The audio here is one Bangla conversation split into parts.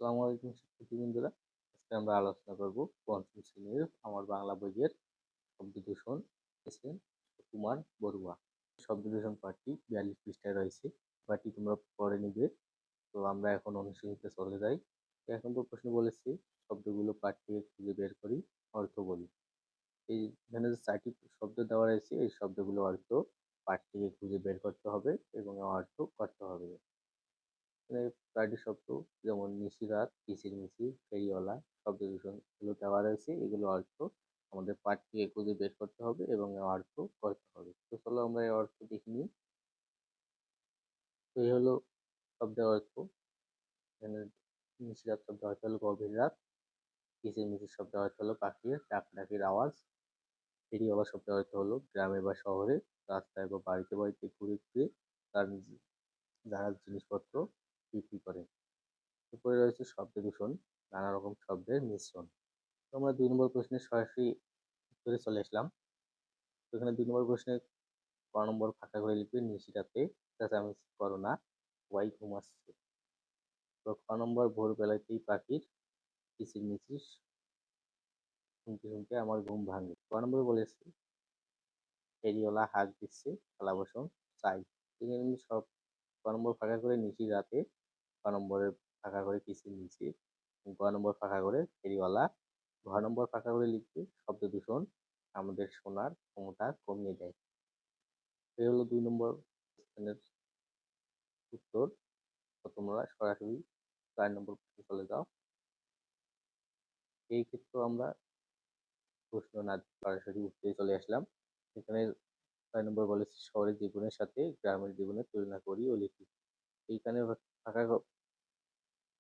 আসসালামু আলাইকুম শিক্ষার্থীবৃন্দরা। আজকে আমরা আলোচনা করব পঞ্চম শ্রেণীর আমার বাংলা বইয়ের শব্দ দূষণ লিখেছেন সুকুমার বড়ুয়া। শব্দ দূষণ পাঠটি 42 পৃষ্ঠায় রয়েছে। পাঠটি তোমরা পড়ে নিবে। তো আমরা এখন অনুশীলনীতে চলে যাই। 1 নম্বর প্রশ্ন বলেছি শব্দগুলো পাঠ থেকে খুঁজে বের করি, অর্থ বলি। এই এখানে যে 4টি শব্দ দেওয়া রয়েছে এই শব্দগুলো অর্থ পাঠ থেকে খুঁজে বের করতে হবে এবং অর্থ করতে হবে। এখানে 4টি শব্দ যেমন নিশিরাত, কিচিরমিচির, ফেরিওয়ালা, শব্দ দূষণ এগুলো দেওয়া রয়েছে। এগুলো অর্থ আমাদের পাঠ থেকে খুঁজে বের করতে হবে এবং এর অর্থ করতে হবে। তো চলো আমরা এর অর্থ দেখে নিই। তো এই হলো শব্দের অর্থ। এখানে নিশিরাত শব্দের অর্থ হলো গভীর রাত, কিচিরমিচির শব্দের অর্থ হলো পাখির ডাকডাকির আওয়াজ, ফেরিওয়ালা শব্দের অর্থ হলো গ্রামে বা শহরে রাস্তায় বা বাড়িতে বাড়িতে ঘুরে ঘুরে তার যারা জিনিসপত্র বিক্রি করে। এরপরে রয়েছে শব্দ দূষণ, নানা রকম শব্দের মিশ্রণ। তো আমরা 2 নম্বর প্রশ্নের সরাসরি উত্তরে চলে আসলাম। তো এখানে 2 নম্বর প্রশ্নে ক নম্বর ফাঁকা করে লিখবে নিশিরাতে চেঁচামেচি করো না, সবাই ঘুমাচ্ছে। তো খ নম্বর ভোরবেলাতেই পাখির কিচিরমিচির শুনতে শুনতে আমার ঘুম ভাঙে। ক নম্বরে বলেছে ফেরিওয়ালা হাঁক দিচ্ছে থালা বাসন চাই। এখানে সব ক নম্বর ফাঁকা করে নিশি রাতে, ক নম্বরে ফাঁকা করে কিচিরমিচির, গ নম্বর ফাঁকা করে ফেরিওয়ালা, ঘ নম্বর ফাঁকা করে লিখবে শব্দ দূষণ আমাদের শোনার ক্ষমতা কমিয়ে দেয়। এই হলো 2 নম্বর প্রশ্নের উত্তর। তো তোমরা সরাসরি 4 নম্বর প্রশ্নে চলে যাও। এই ক্ষেত্রে আমরা প্রশ্ন না দিয়ে সরাসরি উত্তরে চলে আসলাম। এখানে 6 নম্বর বলেছে শহরের জীবনের সাথে গ্রামের জীবনের তুলনা করি ও লিখি। এইখানে ফাঁকা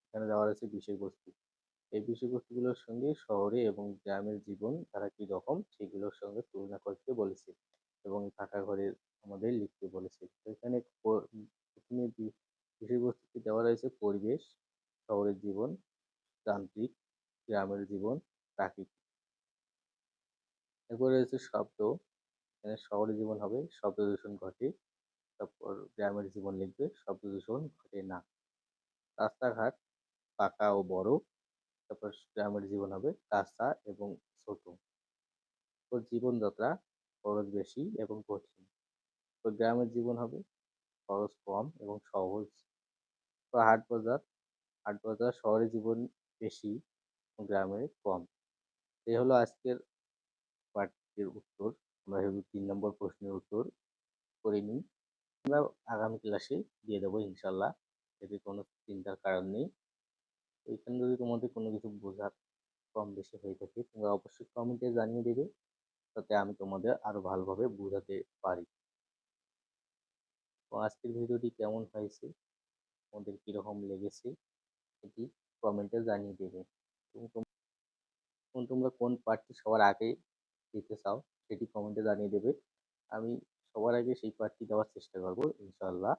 এখানে দেওয়া রয়েছে বিষয়বস্তু। এই বিষয়বস্তুগুলোর সঙ্গে শহরে এবং গ্রামের জীবন তারা কি রকম সেগুলোর সঙ্গে তুলনা করতে বলেছে এবং ফাঁকা ঘরে আমাদের লিখতে বলেছে। তো এখানে প্রথমে বিষয়বস্তুতে দেওয়া রয়েছে পরিবেশ, শহরের জীবন, যান্ত্রিক, গ্রামের জীবন, প্রাকৃতিক। এরপরে রয়েছে শব্দ। এখানে শহরের জীবন হবে শব্দ দূষণ ঘটে। তারপর গ্রামের জীবন লিখবে শব্দ দূষণ ঘটে না। রাস্তাঘাট পাকা ও বড়। তারপর গ্রামের জীবন হবে কাঁচা এবং ছোট। তো জীবনযাত্রা খরচ বেশি এবং কঠিন। তো গ্রামের জীবন হবে খরচ কম এবং সহজ। তো হাট বাজার শহরে জীবন বেশি, গ্রামে কম। এই হলো আজকের পাঠের উত্তর। আমরা এভাবে 3 নম্বর প্রশ্নের উত্তর করে নিই। আমরা আগামী ক্লাসে দিয়ে দেবো ইনশাল্লাহ। এতে কোনো চিন্তার কারণ নেই। এখানে যদি তোমাদের কোনো কিছু বোঝার কম বেশি হয়ে থাকে তোমরা অবশ্যই কমেন্টে জানিয়ে দেবে, যাতে আমি তোমাদের আরো ভালোভাবে বোঝাতে পারি। তো আজকের ভিডিওটি কেমন হয়েছে, তোমাদের কিরকম লেগেছে এটি কমেন্টে জানিয়ে দেবে এবং তোমরা কোন পার্টটি সবার আগে দিতে চাও সেটি কমেন্টে জানিয়ে দেবে। আমি সবার আগে সেই পার্টটি দেওয়ার চেষ্টা করবো ইনশাআল্লাহ।